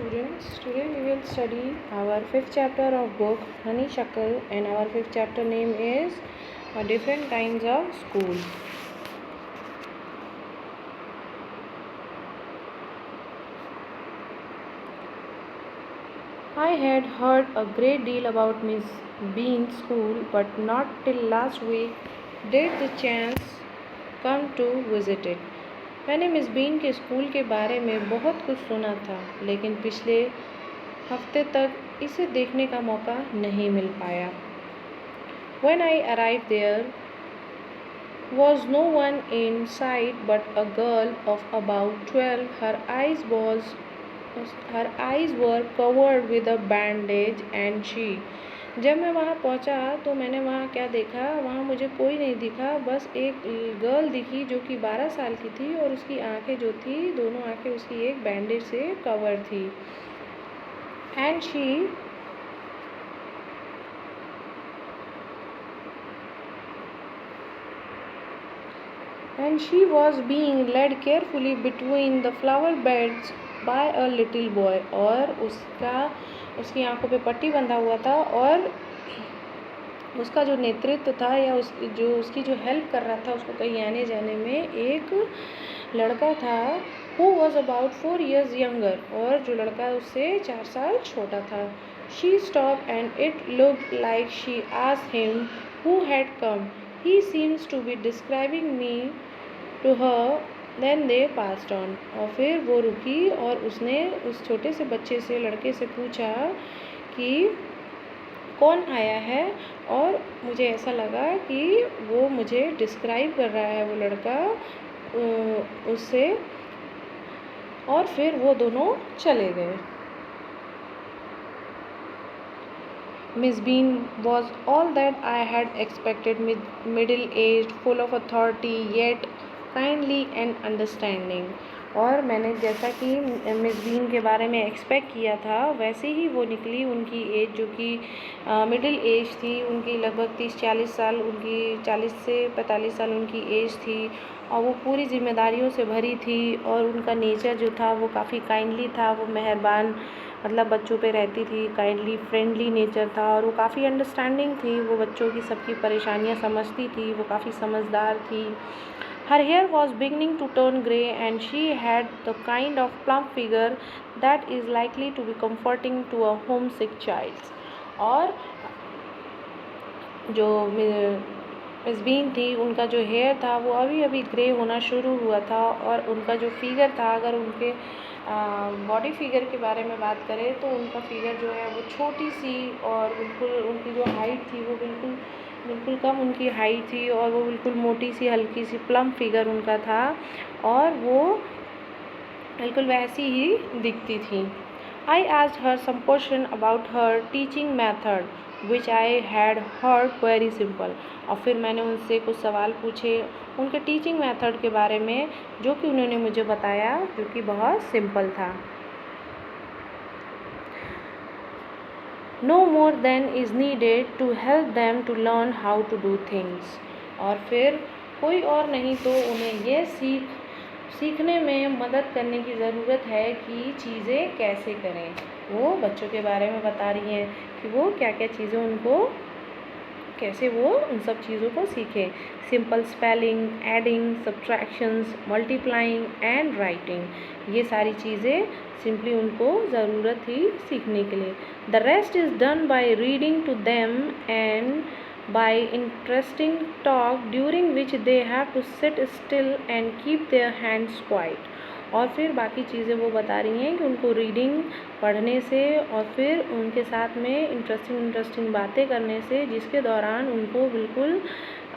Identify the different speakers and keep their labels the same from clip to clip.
Speaker 1: students, today we will study our fifth chapter of book Honey Shakal, and our fifth chapter name is Different Kinds of School. I had heard a great deal about Miss Bean's school, but not till last week did the chance come to visit it. मैंने miss been के school के बारे में बहुत कुछ सुना था, लेकिन पिछले हफ्ते तक इसे देखने का मौका नहीं मिल पाया. When I arrived there was no one in sight but a girl of about 12. Her eyes were covered with a bandage and she. जब मैं वहाँ पहुँचा तो मैंने वहाँ क्या देखा, वहाँ मुझे कोई नहीं दिखा, बस एक गर्ल दिखी जो कि 12 साल की थी और उसकी आंखें जो थी, दोनों आंखें उसकी एक बैंडेज से कवर थी. And she was being led carefully between the flower beds by a little boy. और उसकी आंखों पे पट्टी बंधा हुआ था और उसका जो नेतृत्व था या उसकी जो हेल्प कर रहा था उसको कहीं आने जाने में एक लड़का था. Who was about 4 years younger. और जो लड़का उससे 4 साल छोटा था. She stopped and it looked like she asked him who had come. He seems to be describing me to her. Then they passed on. और फिर वो रुकी और उसने उस छोटे से बच्चे से, लड़के से पूछा कि कौन आया है, और मुझे ऐसा लगा कि वो मुझे डिस्क्राइब कर रहा है वो लड़का उससे, और फिर वो दोनों चले गए. Miss Bean was all that I had expected, middle-aged, full of authority, yet kindly and understanding. और मैंने जैसा कि मिस बीन के बारे में एक्सपेक्ट किया था वैसे ही वो निकली. उनकी एज जो कि मिडिल एज थी, उनकी लगभग 30-40 साल, उनकी 40 से 45 साल उनकी एज थी, और वो पूरी जिम्मेदारियों से भरी थी. और उनका नेचर जो था वो काफ़ी काइंडली था, वो मेहरबान, मतलब बच्चों पे रहती थी, काइंडली फ्रेंडली नेचर था, और वो काफ़ी अंडरस्टैंडिंग थी. वो बच्चों की सबकी परेशानियाँ समझती थी, वो काफ़ी समझदार थी. Her hair was beginning to turn grey and she had the kind of plump figure that is likely to be comforting to a homesick child. और जो मिस बीन थी, उनका जो हेयर था वो अभी अभी ग्रे होना शुरू हुआ था, और उनका जो फिगर था, अगर उनके बॉडी फिगर के बारे में बात करें तो उनका फिगर जो है वो छोटी सी, और बिल्कुल उनकी जो हाइट थी वो बिल्कुल कम उनकी हाइट थी, और वो बिल्कुल मोटी सी हल्की सी प्लम्प फिगर उनका था, और वो बिल्कुल वैसी ही दिखती थी. I asked her some question about her teaching method, which I had heard very simple. और फिर मैंने उनसे कुछ सवाल पूछे उनके टीचिंग मेथड के बारे में, जो कि उन्होंने मुझे बताया, जो कि बहुत सिंपल था. No more than is needed to help them to learn how to do things. और फिर कोई और नहीं तो उन्हें ये सीखने में मदद करने की ज़रूरत है कि चीज़ें कैसे करें. वो बच्चों के बारे में बता रही हैं कि वो क्या क्या चीज़ें उनको, कैसे वो उन सब चीज़ों को सीखें. Simple spelling, adding, subtractions, multiplying and writing, ये सारी चीज़ें सिंपली उनको ज़रूरत थी सीखने के लिए. The rest is done by reading to them and by interesting talk during which they have to sit still and keep their hands quiet. और फिर बाकी चीज़ें वो बता रही हैं कि उनको रीडिंग पढ़ने से और फिर उनके साथ में इंटरेस्टिंग बातें करने से, जिसके दौरान उनको बिल्कुल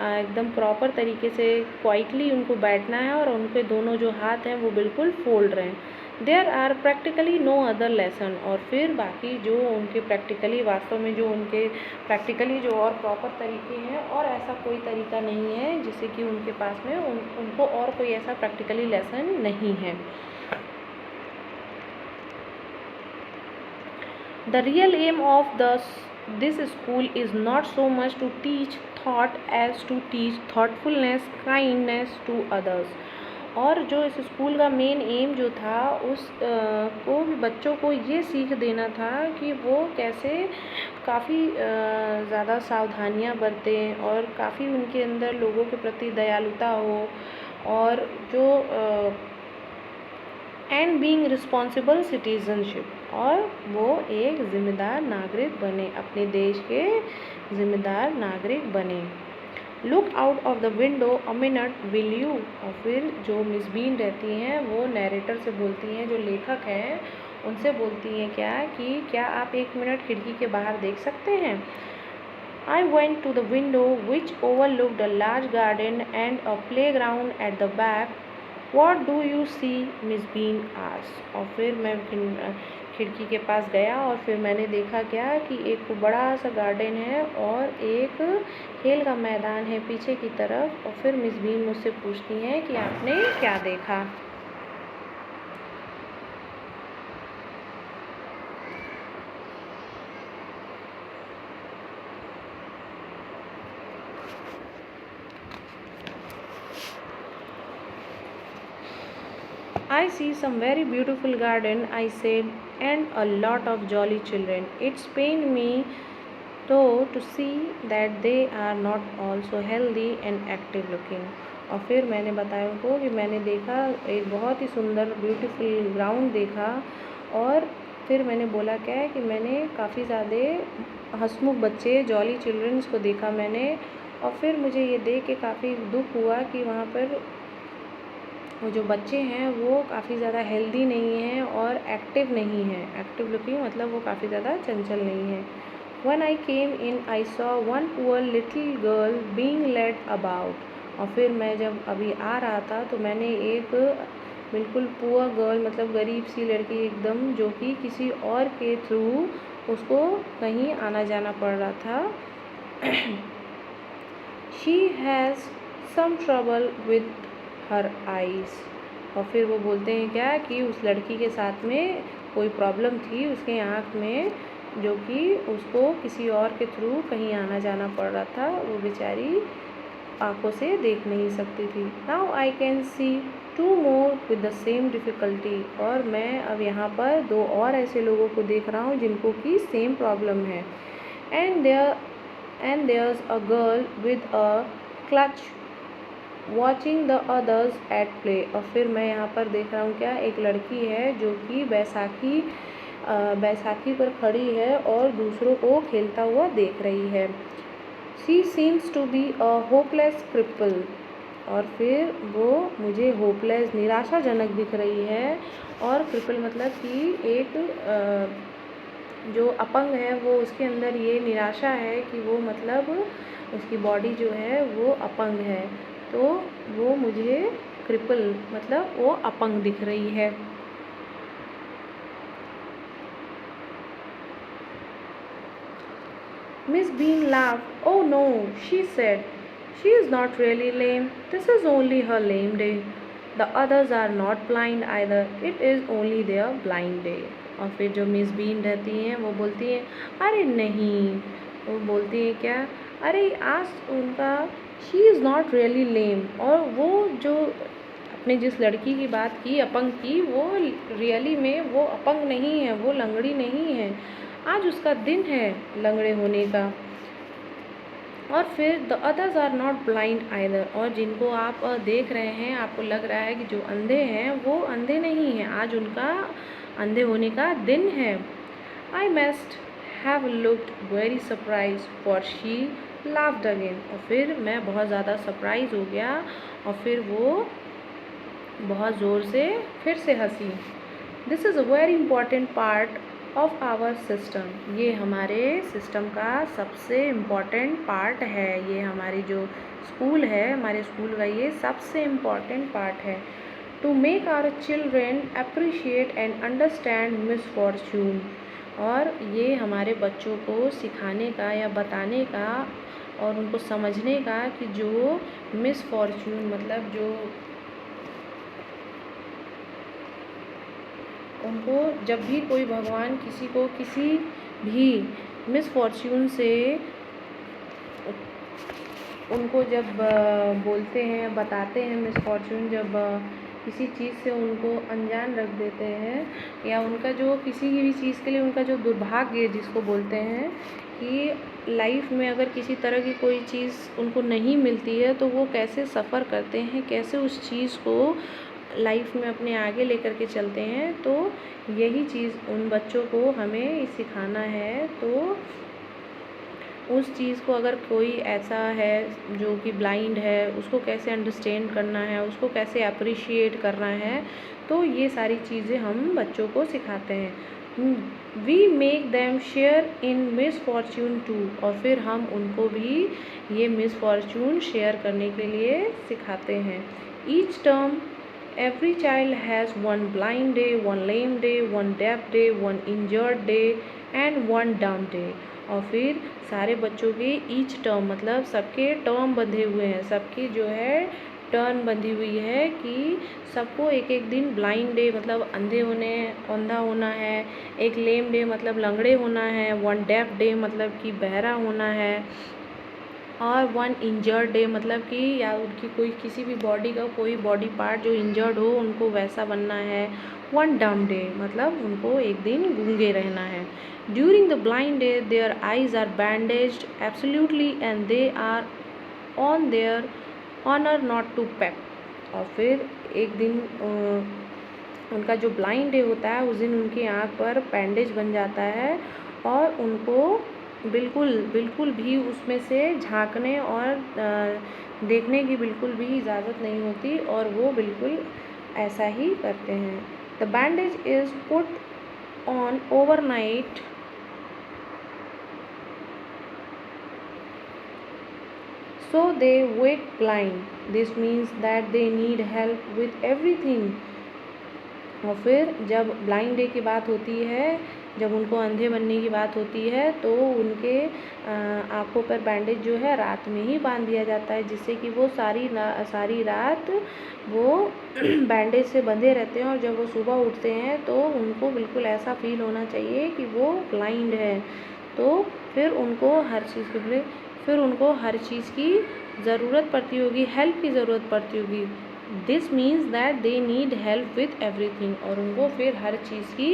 Speaker 1: एकदम प्रॉपर तरीके से क्वाइटली उनको बैठना है, और उनके दोनों जो हाथ हैं वो बिल्कुल फोल्ड रहें. There are practically no other lesson. और फिर बाकी जो उनके प्रैक्टिकली, वास्तव में जो उनके प्रैक्टिकली जो और प्रॉपर तरीके हैं, और ऐसा कोई तरीका नहीं है जिससे कि उनके पास में उनको और कोई ऐसा प्रैक्टिकली लेसन नहीं है. The real aim of this school is not so much to teach thought as to teach thoughtfulness, kindness to others. और जो इस स्कूल का मेन एम जो था उस को भी बच्चों को ये सीख देना था कि वो कैसे काफ़ी ज़्यादा सावधानियाँ बरतें और काफ़ी उनके अंदर लोगों के प्रति दयालुता हो, और जो एंड बीइंग रिस्पॉन्सिबल सिटीजनशिप, और वो एक ज़िम्मेदार नागरिक बने, अपने देश के ज़िम्मेदार नागरिक बने। Look out of the window a minute will you. और फिर जो मिस बीन रहती हैं वो नैरेटर से बोलती हैं, जो लेखक हैं उनसे बोलती हैं क्या आप 1 मिनट खिड़की के बाहर देख सकते हैं। I went to the window which overlooked a large garden and a playground at the back. What do you see? Miss Bean asked. और फिर मैं खिड़की के पास गया और फिर मैंने देखा कि एक बड़ा सा गार्डन है और एक खेल का मैदान है पीछे की तरफ। और फिर मिस बीन मुझसे पूछती हैं कि आपने क्या देखा। I see some very beautiful garden, I said, and a lot of jolly children. It's pained me though to see that they are not also healthy and active looking. और फिर मैंने बताया उनको कि मैंने देखा एक बहुत ही सुंदर ब्यूटीफुल ग्राउंड देखा, और फिर मैंने बोला कि मैंने काफ़ी ज़्यादा हंसमुख बच्चे जॉली चिल्ड्रंस को देखा मैंने। और फिर मुझे ये देख के काफ़ी दुख हुआ कि वहाँ पर वो जो बच्चे हैं वो काफ़ी ज़्यादा हेल्दी नहीं हैं और एक्टिव नहीं हैं। एक्टिव लुकिंग मतलब वो काफ़ी ज़्यादा चंचल नहीं है। When I came in, I saw one poor little girl being led about. और फिर मैं जब अभी आ रहा था तो मैंने एक बिल्कुल पुअर गर्ल मतलब गरीब सी लड़की एकदम, जो कि किसी और के थ्रू उसको कहीं आना जाना पड़ रहा था। She has some trouble with her eyes. और फिर वो बोलते हैं कि उस लड़की के साथ में कोई प्रॉब्लम थी उसके आँख में, जो कि उसको किसी और के थ्रू कहीं आना जाना पड़ रहा था, वो बेचारी आँखों से देख नहीं सकती थी। Now I can see 2 more with the same difficulty। और मैं अब यहाँ पर 2 और ऐसे लोगों को देख रहा हूँ जिनको कि सेम प्रॉब्लम है। and there's a girl with a clutch watching the others at play. और फिर मैं यहाँ पर देख रहा हूँ एक लड़की है जो कि बैसाखी पर खड़ी है और दूसरों को खेलता हुआ देख रही है। She seems to be a hopeless cripple. और फिर वो मुझे होपलेस निराशाजनक दिख रही है, और क्रिपल मतलब कि एक जो अपंग है वो उसके अंदर ये निराशा है कि वो मतलब उसकी बॉडी जो है वो अपंग है, तो वो मुझे क्रिपल मतलब वो अपंग दिख रही है। Miss Bean laughed. Oh no, she said. She is not really lame. This is only her lame day. The others are not blind either. It is only their blind day. और फिर जो miss been रहती हैं वो बोलती हैं अरे नहीं, वो बोलती हैं अरे आज उनका शी इज़ नॉट रियली लेम। और वो जो अपने जिस लड़की की बात की अपंग की, वो रियली में वो अपंग नहीं है, वो लंगड़ी नहीं है, आज उसका दिन है लंगड़े होने का। और फिर the others are not blind either. और जिनको आप देख रहे हैं, आपको लग रहा है कि जो अंधे हैं वो अंधे नहीं हैं, आज उनका अंधे होने का दिन है। I must have looked very surprise for she laughed again. और फिर मैं बहुत ज़्यादा सरप्राइज़ हो गया और फिर वो बहुत ज़ोर से फिर से हंसी। This is a very important part of our system. ये हमारे सिस्टम का सबसे इम्पॉर्टेंट पार्ट है, ये हमारी जो स्कूल है, हमारे स्कूल का ये सबसे इम्पॉर्टेंट पार्ट है। To make our children appreciate and understand misfortune. और ये हमारे बच्चों को सिखाने का या बताने का और उनको समझने का कि जो मिसफॉर्च्यून मतलब जो उनको जब भी कोई भगवान किसी को किसी भी मिसफॉर्च्यून से उनको जब बोलते हैं बताते हैं मिसफॉर्च्यून जब किसी चीज़ से उनको अनजान रख देते हैं, या उनका जो किसी भी चीज़ के लिए उनका जो दुर्भाग्य जिसको बोलते हैं कि लाइफ में अगर किसी तरह की कोई चीज़ उनको नहीं मिलती है तो वो कैसे सफ़र करते हैं, कैसे उस चीज़ को लाइफ में अपने आगे लेकर के चलते हैं। तो यही चीज़ उन बच्चों को हमें सिखाना है। तो उस चीज़ को अगर कोई ऐसा है जो कि ब्लाइंड है, उसको कैसे अंडरस्टैंड करना है, उसको कैसे अप्रिशिएट करना है, तो ये सारी चीज़ें हम बच्चों को सिखाते हैं। We make them share in misfortune too, और फिर हम उनको भी ये मिसफॉर्च्यून शेयर करने के लिए सिखाते हैं। Each term every child has one blind day, one lame day, one deaf day, one injured day and one dumb day। और फिर सारे बच्चों के ईच टर्म मतलब सबके टर्म बंधे हुए हैं, सबकी जो है टर्न बंधी हुई है कि सबको एक एक दिन ब्लाइंड डे मतलब अंधा होना है, एक लेम डे मतलब लंगड़े होना है, वन डेफ डे मतलब कि बहरा होना है, और वन इंजर्ड डे मतलब कि या उनकी कोई किसी भी बॉडी का कोई बॉडी पार्ट जो इंजर्ड हो उनको वैसा बनना है। वन डम डे मतलब उनको एक दिन गूंगे रहना है। During the blind day their eyes are bandaged absolutely and they are on their honour not to peek. और फिर एक दिन उनका जो ब्लाइंड डे होता है उस दिन उनकी आँख पर बैंडेज बन जाता है और उनको बिल्कुल भी उसमें से झांकने और देखने की बिल्कुल भी इजाज़त नहीं होती, और वो बिल्कुल ऐसा ही करते हैं। The bandage is put on overnight so they wake blind. This means that they need help with everything। और फिर जब ब्लाइंड डे की बात होती है, जब उनको अंधे बनने की बात होती है, तो उनके आँखों पर बैंडेज जो है रात में ही बांध दिया जाता है, जिससे कि वो सारी रात वो बैंडेज से बंधे रहते हैं, और जब वो सुबह उठते हैं तो उनको बिल्कुल ऐसा फील होना चाहिए कि वो ब्लाइंड है। तो फिर उनको हर चीज़ की ज़रूरत पड़ती होगी, हेल्प की ज़रूरत पड़ती होगी। This means that they need help with everything, और उनको फिर हर चीज़ की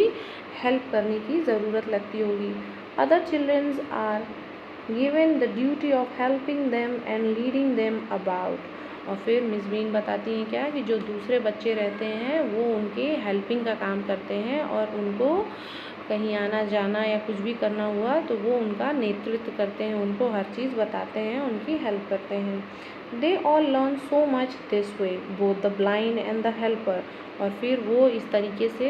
Speaker 1: हेल्प करने की ज़रूरत लगती होगी। Other childrens are given the duty of helping them and leading them about. और फिर मिस बीन बताती हैं क्या कि जो दूसरे बच्चे रहते हैं वो उनके हेल्पिंग का काम करते हैं, और उनको कहीं आना जाना या कुछ भी करना हुआ तो वो उनका नेतृत्व करते हैं, उनको हर चीज़ बताते हैं, उनकी हेल्प करते हैं। They all learn so much this way both the blind and the helper. और फिर वो इस तरीके से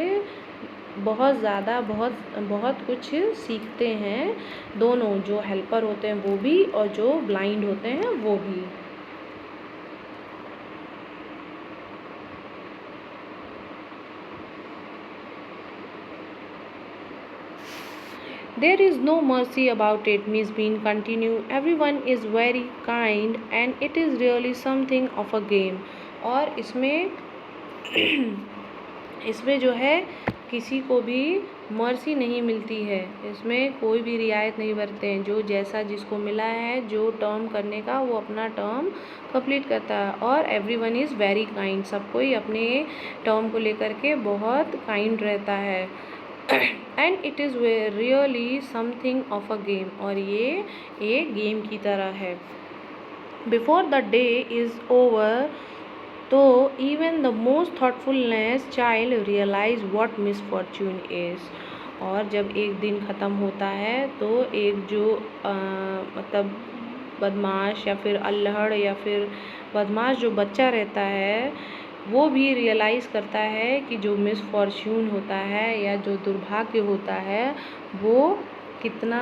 Speaker 1: बहुत ज़्यादा बहुत कुछ सीखते हैं, दोनों जो हेल्पर होते हैं वो भी और जो ब्लाइंड होते हैं वो भी। There is no mercy about it, Miss Bean continued. Everyone is very kind and it is really something of a game। और इसमें जो है किसी को भी मर्सी नहीं मिलती है, इसमें कोई भी रियायत नहीं बरतते हैं। जो जैसा जिसको मिला है जो टर्म करने का वो अपना टर्म कंप्लीट करता है। और एवरीवन इज़ वेरी काइंड, सब कोई अपने टर्म को लेकर के बहुत काइंड रहता है। And it is really something of a game, और ये एक गेम की तरह है। Before the day is over तो even the most thoughtfulness child realise what misfortune is. और जब एक दिन ख़त्म होता है तो एक जो मतलब बदमाश या फिर अल्हड़ या फिर बदमाश जो बच्चा रहता है वो भी रियलाइज़ करता है कि जो मिसफॉर्च्यून होता है या जो दुर्भाग्य होता है वो कितना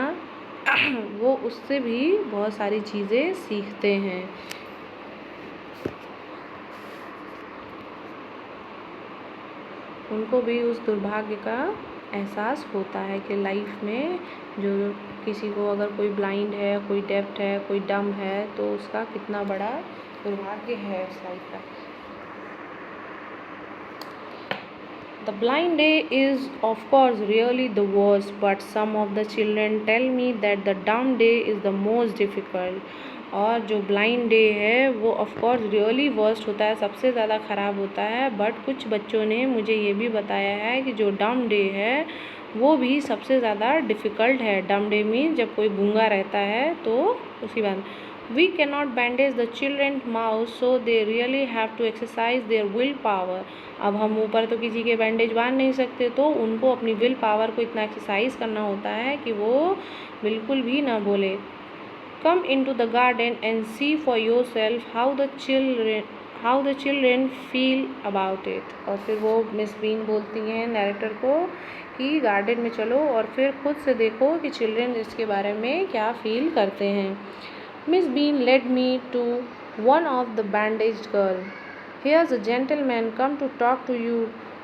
Speaker 1: वो उससे भी बहुत सारी चीज़ें सीखते हैं। उनको भी उस दुर्भाग्य का एहसास होता है कि लाइफ में जो किसी को अगर कोई ब्लाइंड है, कोई डेफ है, कोई डम है तो उसका कितना बड़ा दुर्भाग्य है उस लाइफ का। The blind day is of course really the worst, but some of the children tell me that the dumb day is the most difficult। और जो ब्लाइंड डे है वो ऑफ कोर्स रियली वर्स्ट होता है, सबसे ज़्यादा ख़राब होता है। बट कुछ बच्चों ने मुझे ये भी बताया है कि जो डम डे है वो भी सबसे ज़्यादा डिफ़िकल्ट है। डम डे मीन्स जब कोई गूंगा रहता है तो उसकी बात। We can not bandage the children mouth so they really have to exercise their will power. अब हम मुँह पर तो किसी के बैंडेज बांध नहीं सकते, तो उनको अपनी विल पावर को इतना एक्सरसाइज करना होता है कि वो बिल्कुल भी ना बोले। Come into the garden and see for yourself how the children feel about it। और फिर वो मिस बीन बोलती हैं नैरेटर को कि गार्डन में चलो और फिर खुद से देखो कि चिल्ड्रन इसके बारे में क्या फील करते हैं। Miss Bean led me to one of the bandaged girl. Here's a gentleman come to talk to you,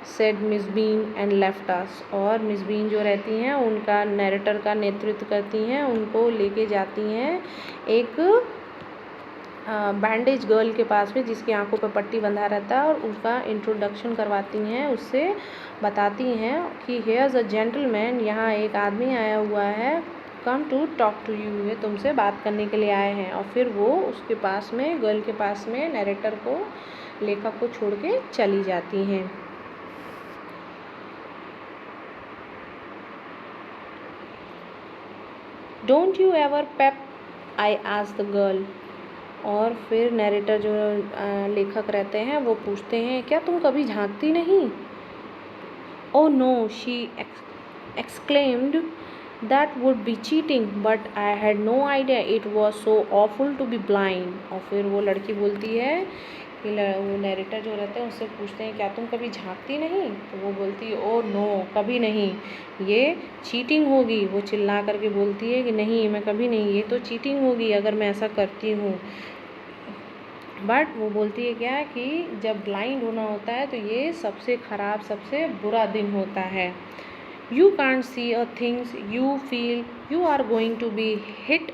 Speaker 1: said Miss Bean and left us। और मिस बीन जो रहती हैं उनका नैरेटर का नेतृत्व करती हैं, उनको लेके जाती हैं एक बैंडेज गर्ल के पास में जिसकी आंखों पर पट्टी बंधा रहता है, और उसका इंट्रोडक्शन करवाती हैं, उससे बताती हैं कि हियर्स अ जेंटलमैन, यहाँ एक आदमी आया हुआ है, come to talk to you, ये तुमसे बात करने के लिए आए हैं। और फिर वो उसके पास में गर्ल के पास में नैरेटर को, लेखक को छोड़ के चली जाती हैं। Don't you ever Pep, I asked the girl. और फिर नैरेटर जो लेखक रहते हैं वो पूछते हैं, क्या तुम कभी झांकती नहीं? Oh no, she exclaimed, that would be cheating, but I had no idea it was so awful to be blind. और फिर वो लड़की बोलती है कि वो नैरेटर जो रहते हैं उससे पूछते हैं, क्या तुम कभी झांकती नहीं? तो वो बोलती है, ओ नो, कभी नहीं, ये चीटिंग होगी। वो चिल्ला करके बोलती है कि नहीं, मैं कभी नहीं, ये तो चीटिंग होगी अगर मैं ऐसा करती हूँ। बट वो बोलती है क्या कि जब ब्लाइंड होना होता है तो ये सबसे ख़राब, सबसे बुरा दिन होता है। You can't see a things you feel you are going to be hit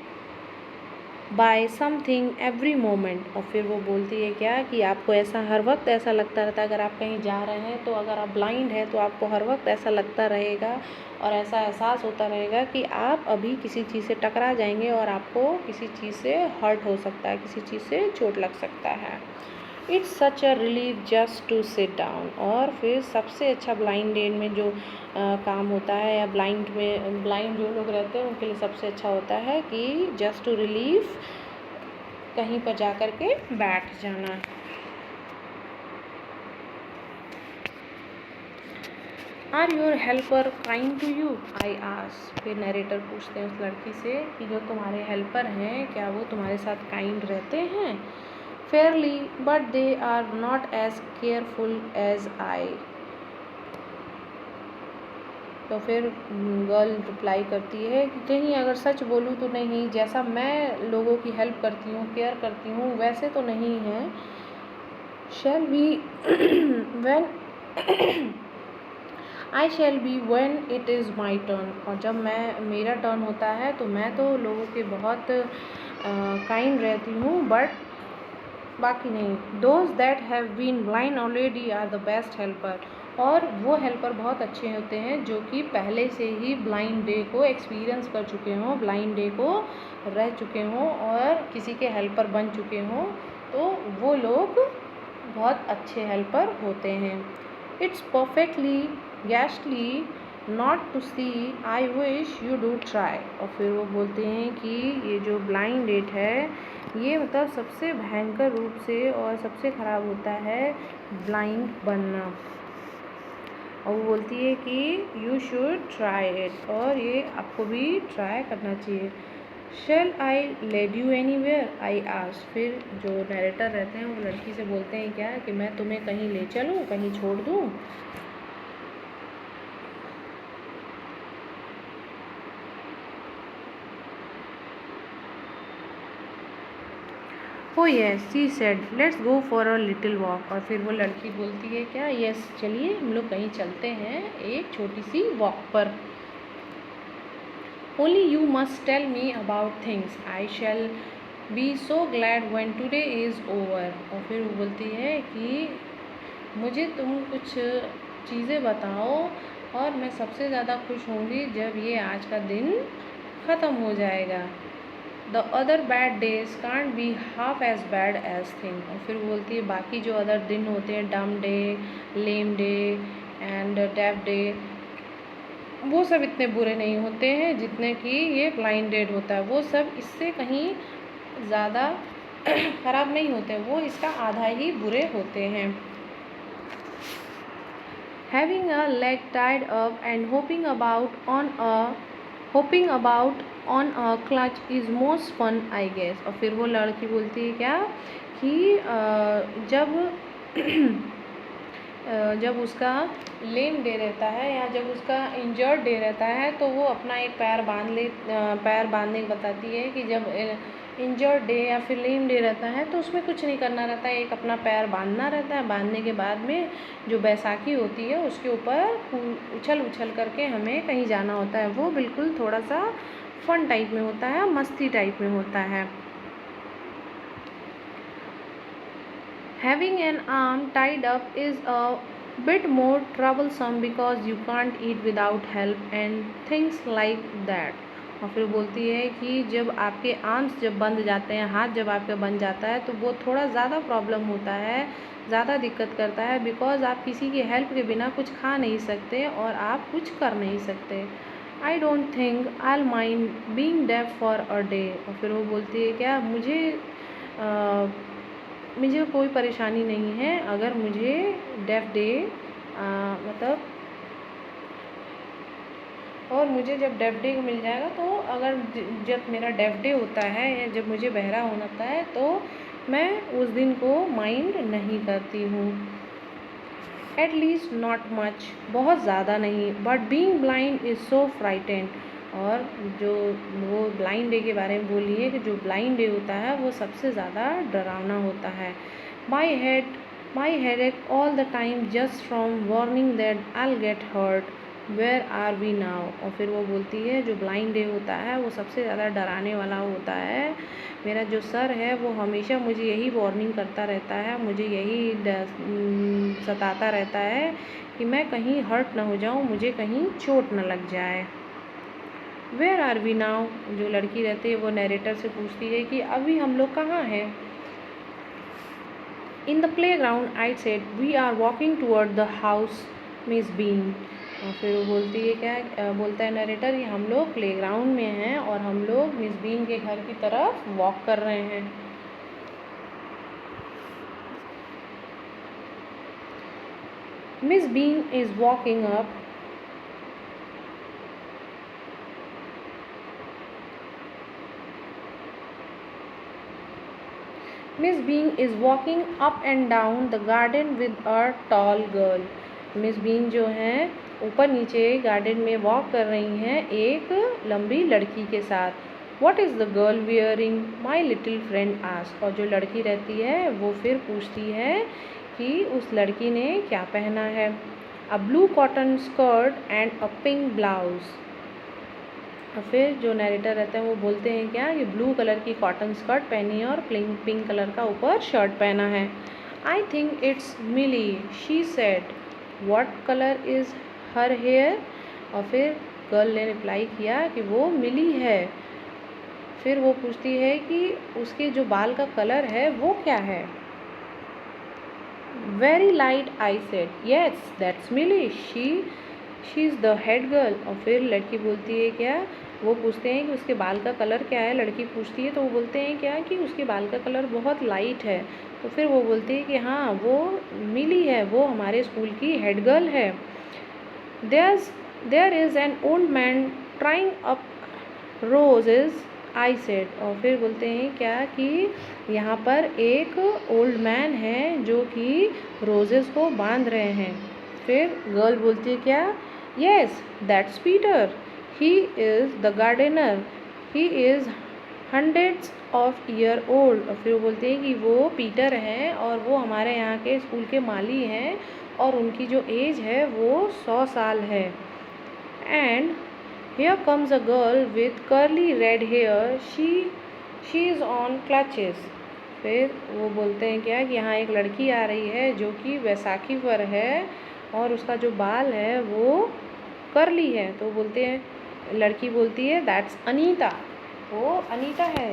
Speaker 1: by something every moment. और फिर वो बोलती है क्या कि आपको ऐसा हर वक्त ऐसा लगता रहता है, अगर आप कहीं जा रहे हैं तो अगर आप ब्लाइंड हैं तो आपको हर वक्त ऐसा लगता रहेगा और ऐसा एहसास होता रहेगा कि आप अभी किसी चीज़ से टकरा जाएंगे और आपको किसी चीज़ से हर्ट हो सकता है, किसी चीज़ से चोट लग सकता है। It's such a relief just to sit down. और फिर सबसे अच्छा ब्लाइंड डेट में जो काम होता है, या ब्लाइंड जो लोग रहते हैं उनके लिए सबसे अच्छा होता है कि जस्ट टू रिलीफ, कहीं पर जा कर के बैठ जाना। Are your helper kind to you, I ask. फिर नरेटर पूछते हैं उस लड़की से कि जो तुम्हारे हेल्पर हैं क्या वो तुम्हारे साथ काइंड रहते हैं? Fairly, but they are not as careful as I. तो फिर गर्ल रिप्लाई करती है कि कहीं अगर सच बोलूँ तो नहीं, जैसा मैं लोगों की हेल्प करती हूँ, केयर करती हूँ, वैसे तो नहीं है। Shall be when I shall be when it is my turn. और जब मेरा टर्न होता है तो मैं तो लोगों के बहुत काइंड रहती हूँ, बट बाकी नहीं। Those that have been blind already are the best helper. और वो हेल्पर बहुत अच्छे होते हैं जो कि पहले से ही ब्लाइंड डे को एक्सपीरियंस कर चुके हों, ब्लाइंड डे को रह चुके हों और किसी के हेल्पर बन चुके हों, तो वो लोग बहुत अच्छे हेल्पर होते हैं। It's perfectly ghastly not to see, I wish you do try. और फिर वो बोलते हैं कि ये जो ब्लाइंड डेट है ये मतलब सबसे भयंकर रूप से और सबसे ख़राब होता है ब्लाइंड बनना। और वो बोलती है कि यू शुड ट्राई इट, और ये आपको भी ट्राई करना चाहिए। Shall I led you anywhere, I ask. फिर जो नरेटर रहते हैं वो लड़की से बोलते हैं क्या कि मैं तुम्हें कहीं ले चलूँ, कहीं छोड़ दूँ? ओ yes, she said, let's go for a little walk. और फिर वो लड़की बोलती है क्या, यस चलिए हम लोग कहीं चलते हैं एक छोटी सी वॉक पर। Only you must tell me about things, I shall be so glad when today is over. और फिर वो बोलती है कि मुझे तुम कुछ चीज़ें बताओ और मैं सबसे ज़्यादा खुश होंगी जब ये आज का दिन ख़त्म हो जाएगा। The other bad days can't be half as bad as thing. और फिर वो बोलती है बाकी जो अदर दिन होते हैं, dumb day, lame day and deaf day, वो सब इतने बुरे नहीं होते हैं जितने कि ये ब्लाइंड डेड होता है। वो सब इससे कहीं ज़्यादा ख़राब नहीं होते, वो इसका आधा ही बुरे होते हैं। Having a leg tied up and hoping about on a clutch is most fun I guess। और फिर वो लड़की बोलती है क्या कि जब उसका लेम डे रहता है या जब उसका इंजर्ड डे रहता है तो वो अपना एक पैर बांधने की बताती है कि जब इंजर्ड डे या फिर लेम डे रहता है तो उसमें कुछ नहीं करना रहता है, एक अपना पैर बांधना रहता है। बांधने के बाद में जो बैसाखी होती है उसके ऊपर उछल करके हमें कहीं जाना होता है। वो बिल्कुल थोड़ा सा फन टाइप में होता है, मस्ती टाइप में होता है। Having an arm tied up is a bit more troublesome because you can't eat without help and things like that। और फिर बोलती है कि जब आपके आर्म्स जब बंध जाते हैं, हाथ जब आपका बंध जाता है तो वो थोड़ा ज़्यादा प्रॉब्लम होता है, ज़्यादा दिक्कत करता है, बिकॉज आप किसी की हेल्प के बिना कुछ खा नहीं सकते और आप कुछ कर नहीं सकते। I don't think I mind being deaf for a day. और फिर वो बोलती है क्या मुझे कोई परेशानी नहीं है अगर मुझे डेफ डे मतलब और मुझे जब डेफ डे मिल जाएगा तो अगर जब मेरा डेफ डे होता है या जब मुझे बहरा होता है तो मैं उस दिन को माइंड नहीं करती हूँ। एट लीस्ट नॉट मच, बहुत ज़्यादा नहीं, but being blind is so frightened. और जो वो ब्लाइंड डे के बारे में बोली है कि जो ब्लाइंड डे होता है वो सबसे ज़्यादा डरावना होता है। My head ache all the time just from warning that I get hurt, where are we now. और फिर वो बोलती है जो ब्लाइंड डे होता है वो सबसे ज़्यादा डराने वाला होता है। मेरा जो सर है वो हमेशा मुझे यही वार्निंग करता रहता है, मुझे यही सताता रहता है कि मैं कहीं हर्ट ना हो जाऊँ, मुझे कहीं चोट ना लग जाए। वेयर आर वी नाउ, जो लड़की रहती है वो नरेटर से पूछती है कि अभी हम लोग कहाँ हैं। In the playground I said we are walking toward the house Miss Bean. और फिर वो बोलती है क्या, बोलता है नरेटर ये हम लोग प्ले ग्राउंड में हैं और हम लोग मिस बीन के घर की तरफ वॉक कर रहे हैं। Miss Bean is walking up Miss Bean is walking up and down the garden with a tall girl। Miss Bean जो हैं ऊपर नीचे गार्डन में वॉक कर रही हैं एक लंबी लड़की के साथ। What is the girl wearing? My little friend asked। और जो लड़की रहती है वो फिर पूछती है कि उस लड़की ने क्या पहना है। A blue cotton skirt and a pink blouse। और फिर जो नरेटर रहते हैं वो बोलते हैं क्या ये ब्लू कलर की कॉटन स्कर्ट पहनी है और पिंक कलर का ऊपर शर्ट पहना है। I think it's Millie, she said. What colour is her hair. और फिर गर्ल ने रिप्लाई किया कि वो मिली है। फिर वो पूछती है कि उसके जो बाल का कलर है वो क्या है। Very light I said yes that's Millie, she is the head girl. और फिर लड़की बोलती है क्या, वो पूछते हैं कि उसके बाल का कलर क्या है। लड़की पूछती है तो वो बोलते हैं क्या कि उसके बाल का कलर बहुत लाइट है। तो फिर वो बोलते हैं कि हाँ वो मिली है, वो हमारे स्कूल की हेड गर्ल है। There is an old man trying up roses I said. और फिर बोलते हैं क्या कि यहाँ पर एक ओल्ड मैन है जो कि रोजेज़ को बांध रहे हैं। फिर गर्ल बोलती है क्या, yes that's Peter, he is the gardener, he is hundreds of year old. और फिर बोलते हैं कि वो पीटर हैं और वो हमारे यहाँ के स्कूल के माली हैं और उनकी जो एज है वो 100 साल है। And here comes a girl with curly red hair, she is on clutches। फिर वो बोलते हैं क्या कि यहाँ एक लड़की आ रही है जो कि वैसाखी पर है और उसका जो बाल है वो करली है। तो बोलते हैं, लड़की बोलती है दैट्स अनीता। वो अनीता है।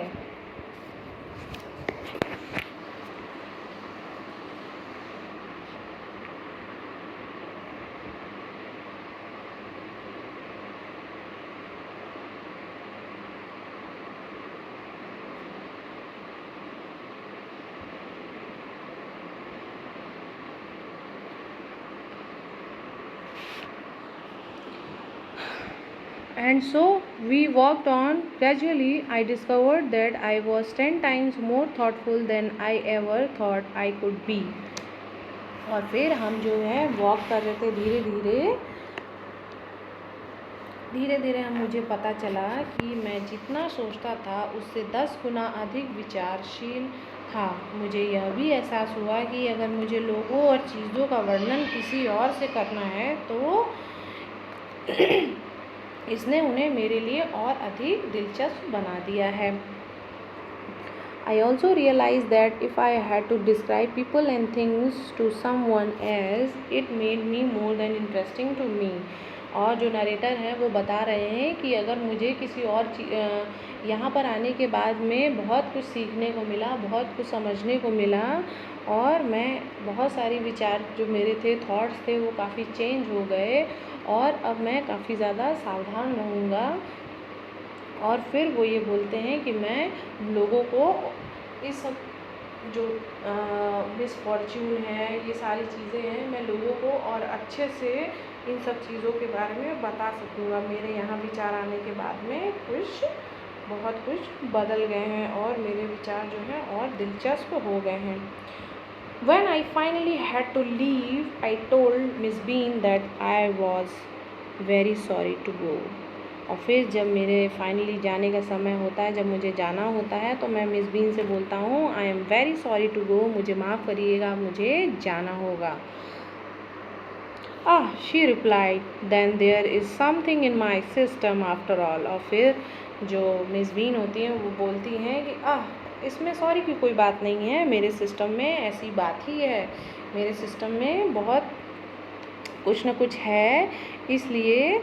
Speaker 1: And so we walked on. Gradually, I discovered that I was 10 times more thoughtful than I ever thought I could be. और फिर हम जो है वॉक कर रहे थे धीरे धीरे मुझे पता चला कि मैं जितना सोचता था उससे 10 गुना अधिक विचारशील था। मुझे यह भी एहसास हुआ कि अगर मुझे लोगों और चीज़ों का वर्णन किसी और से करना है तो इसने उन्हें मेरे लिए और अधिक दिलचस्प बना दिया है। I also realized that if I had to describe people and things to someone else, it made me more than interesting to me. और जो नरेटर हैं वो बता रहे हैं कि अगर मुझे किसी और यहाँ पर आने के बाद में बहुत कुछ सीखने को मिला, बहुत कुछ समझने को मिला और मैं बहुत सारी विचार जो मेरे थे, थॉट्स थे, वो काफ़ी चेंज हो गए और अब मैं काफ़ी ज़्यादा सावधान रहूँगा। और फिर वो ये बोलते हैं कि मैं लोगों को इस सब जो मिसफॉर्च्यून है, ये सारी चीज़ें हैं, मैं लोगों को और अच्छे से इन सब चीज़ों के बारे में बता सकूँगा। मेरे यहाँ विचार आने के बाद में बहुत कुछ बदल गए हैं और मेरे विचार जो हैं और दिलचस्प हो गए हैं। When I finally had to leave, I told Miss Bean that I was very sorry to go. और फिर जब मेरे फाइनली जाने का समय होता है, जब मुझे जाना होता है, तो मैं मिस बीन से बोलता हूँ I am very sorry to go, मुझे माफ़ करिएगा, मुझे जाना होगा। She replied then there is something in my system after all. और फिर जो मिस बीन होती हैं वो बोलती हैं कि इसमें सॉरी की कोई बात नहीं है, मेरे सिस्टम में ऐसी बात ही है, मेरे सिस्टम में बहुत कुछ न कुछ है, इसलिए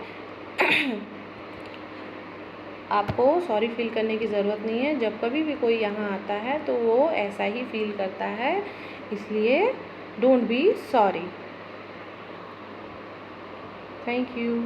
Speaker 1: आपको सॉरी फील करने की ज़रूरत नहीं है। जब कभी भी कोई यहाँ आता है तो वो ऐसा ही फील करता है, इसलिए don't be sorry. Thank you.